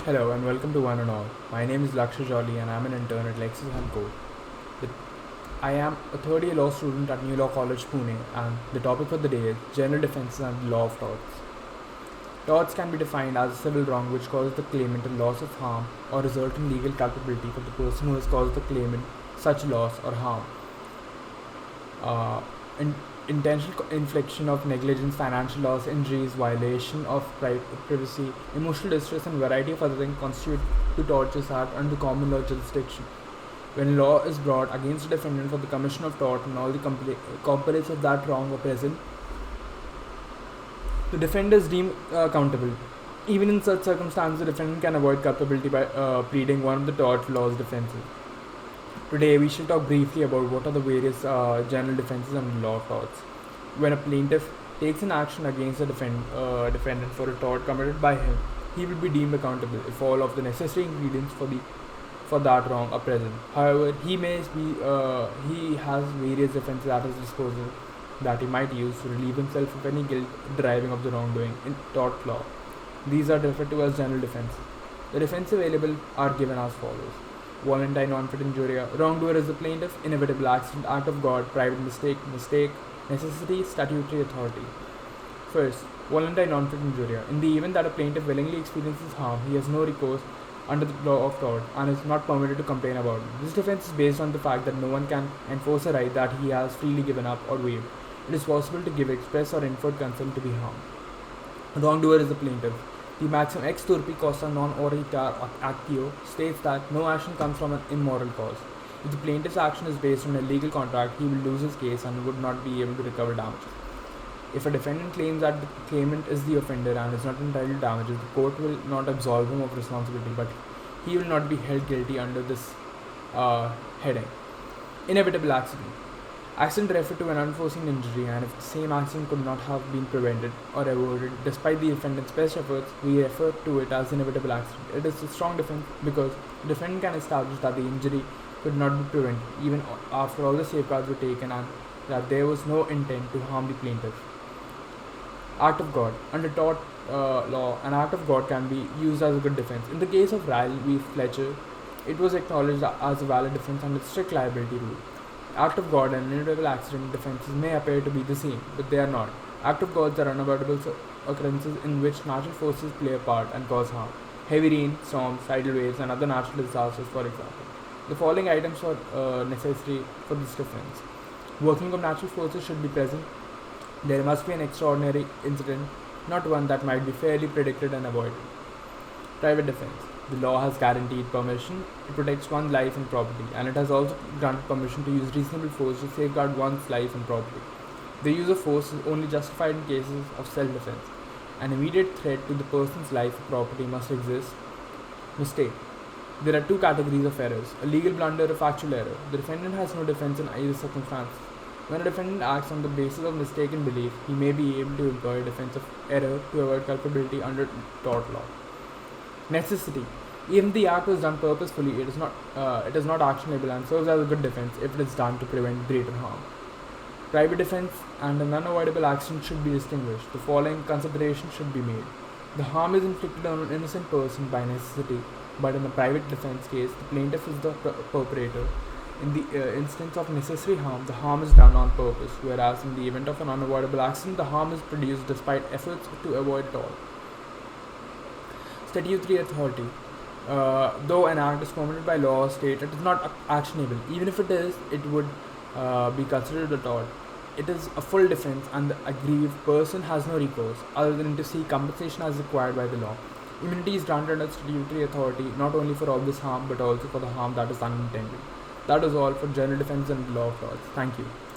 Hello and welcome to One and All. My name is Laksha Jolly and I'm an intern at Lexis & Co. The- I am a third year law student at New Law College, Pune, and the topic for the day is general defenses and the law of torts. Torts can be defined as a civil wrong which causes the claimant a loss of harm or result in legal culpability for the person who has caused the claimant such loss or harm. Uh, in, Intentional infliction of negligence, financial loss, injuries, violation of privacy, emotional distress, and variety of other things constitute to tortious act under common law jurisdiction. When law is brought against a defendant for the commission of tort and all the components of that wrong are present, the defendant is deemed accountable. Even in such circumstances, the defendant can avoid culpability by pleading one of the tort law's defenses. Today, we shall talk briefly about what are the various general defenses and law of torts. When a plaintiff takes an action against a defendant for a tort committed by him, he will be deemed accountable if all of the necessary ingredients for that wrong are present. However, he has various defenses at his disposal that he might use to relieve himself of any guilt deriving of the wrongdoing in tort law. These are referred to as general defenses. The defenses available are given as follows: voluntary non-fit injuria, wrongdoer is the plaintiff, inevitable accident, act of God, private mistake, necessity, statutory authority. First, voluntary non-fit injuria. In the event that a plaintiff willingly experiences harm, he has no recourse under the law of tort and is not permitted to complain about it. This defense is based on the fact that no one can enforce a right that he has freely given up or waived. It is possible to give express or inferred consent to be harmed. Wrongdoer is the plaintiff. The maxim ex turpi causa non oritar actio states that no action comes from an immoral cause. If the plaintiff's action is based on a legal contract, he will lose his case and would not be able to recover damages. If a defendant claims that the claimant is the offender and is not entitled to damages, the court will not absolve him of responsibility, but he will not be held guilty under this heading. Inevitable accident. Accident referred to an unforeseen injury, and if the same accident could not have been prevented or avoided despite the defendant's best efforts, we refer to it as inevitable accident. It is a strong defense because the defendant can establish that the injury could not be prevented, even after all the safeguards were taken, and that there was no intent to harm the plaintiff. Act of God. Under tort law, an act of God can be used as a good defense. In the case of Ryle v. Fletcher, it was acknowledged as a valid defense under the strict liability rule. Act of God and inevitable accident defenses may appear to be the same, but they are not. Act of gods are unavoidable occurrences in which natural forces play a part and cause harm. Heavy rain, storms, tidal waves, and other natural disasters, for example. The following items are necessary for this defense. Working of natural forces should be present. There must be an extraordinary incident, not one that might be fairly predicted and avoided. Private defense. The law has guaranteed permission to protect one's life and property, and it has also granted permission to use reasonable force to safeguard one's life and property. The use of force is only justified in cases of self-defense. An immediate threat to the person's life or property must exist. Mistake. There are two categories of errors: a legal blunder, a factual error. The defendant has no defense in either circumstance. When a defendant acts on the basis of mistaken belief, he may be able to employ a defense of error to avoid culpability under tort law. Necessity. Even the act was done purposefully, it is not actionable and serves as a good defense if it is done to prevent greater harm. Private defense and an unavoidable accident should be distinguished. The following considerations should be made. The harm is inflicted on an innocent person by necessity, but in a private defense case, the plaintiff is the perpetrator. In the instance of necessary harm, the harm is done on purpose, whereas in the event of an unavoidable accident, the harm is produced despite efforts to avoid it all. Statutory authority. Though an act is permitted by law or state, it is not actionable. Even if it is, it would be considered a tort. It is a full defense, and the aggrieved person has no recourse other than to seek compensation as required by the law. Immunity is granted under statutory authority not only for obvious harm but also for the harm that is unintended. That is all for general defense and law of torts. Thank you.